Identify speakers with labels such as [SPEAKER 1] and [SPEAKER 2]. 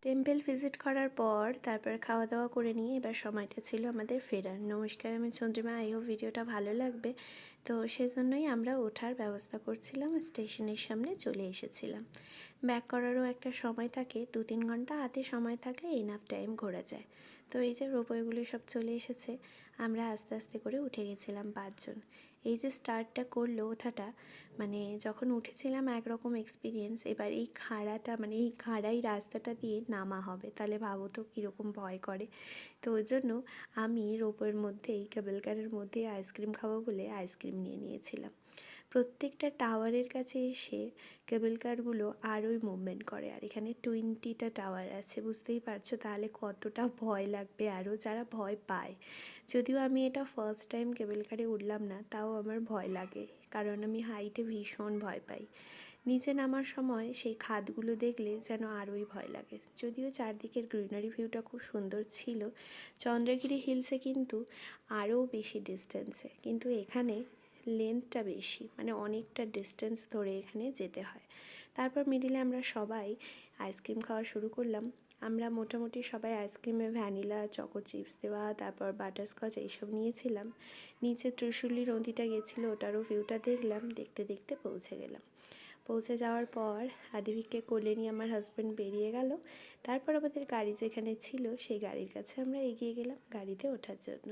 [SPEAKER 1] Temple visit করার পর তারপর খাওয়া দাওয়া করে নিয়ে এবার সময়টা ছিল আমাদের ফেরার। নমস্কার, আমি চন্দ্রিমা। আইও ভিডিওটা ভালো লাগবে। তো সেজন্যই আমরা ওঠার ব্যবস্থা করছিলাম, স্টেশনের সামনে চলে এসেছিলাম। ব্যাক করারও একটা সময় থাকে, 2-3 ঘন্টা হাতে সময় থাকলে এনাফ টাইম ঘোরা যায়। তো এই যে রোপওয়েগুলো সব চলে এসেছে, আমরা আস্তে আস্তে করে উঠে গেছিলাম 5 জন। এই যে স্টার্টটা করলো ওঠাটা, মানে যখন উঠেছিলাম একরকম এক্সপিরিয়েন্স, এবার এই খাড়াটা মানে এই খাড়াই রাস্তাটা দিয়ে নামা হবে, তাহলে ভাবো তো কীরকম ভয় করে। তো ওই জন্য আমি রোপওয়ের মধ্যেই, কেবল কারের মধ্যেই আইসক্রিম খাবো বলে আইসক্রিম নিয়ে নিয়েছিলাম। প্রত্যেকটা টাওয়ারের কাছে এসে কেবল কারগুলো আরোই মুভমেন্ট করে, আর এখানে 20টা টাওয়ার আছে, বুঝতেই পারছো তাহলে কতটা ভয় লাগবে আরও, যারা ভয় পায়। যদিও আমি এটা ফার্স্ট টাইম কেবল কারে উঠলাম না, তাও আমার ভয় লাগে, কারণ আমি হাইটে ভীষণ ভয় পাই। নিচে নামার সময় সেই খাদগুলো দেখলে যেন আরোই ভয় লাগে। যদিও চারদিকের গ্রিনারি ভিউটা খুব সুন্দর ছিল। চন্দ্রগিরি হিলসে কিন্তু আরও বেশি ডিস্টেন্সে, কিন্তু এখানে লেন্থটা বেশি, মানে অনেকটা ডিস্টেন্স ধরে এখানে যেতে হয়। তারপর মিডিলে আমরা সবাই আইসক্রিম খাওয়া শুরু করলাম। আমরা মোটামুটি সবাই আইসক্রিমে ভ্যানিলা, চকো চিপস দেওয়া, তারপর বাটারস্কচ এইসব নিয়েছিলাম। নিচে ত্রিশুলি নদীটা গেছিলো, ওটারও ভিউটা দেখলাম। দেখতে দেখতে পৌঁছে গেলাম। পৌঁছে যাওয়ার পর আদিবিককে কোলে নিয়ে আমার হাজব্যান্ড বেরিয়ে গেল। তারপর আমাদের গাড়ি যেখানে ছিল সেই গাড়ির কাছে আমরা এগিয়ে গেলাম গাড়িতে ওঠার জন্য।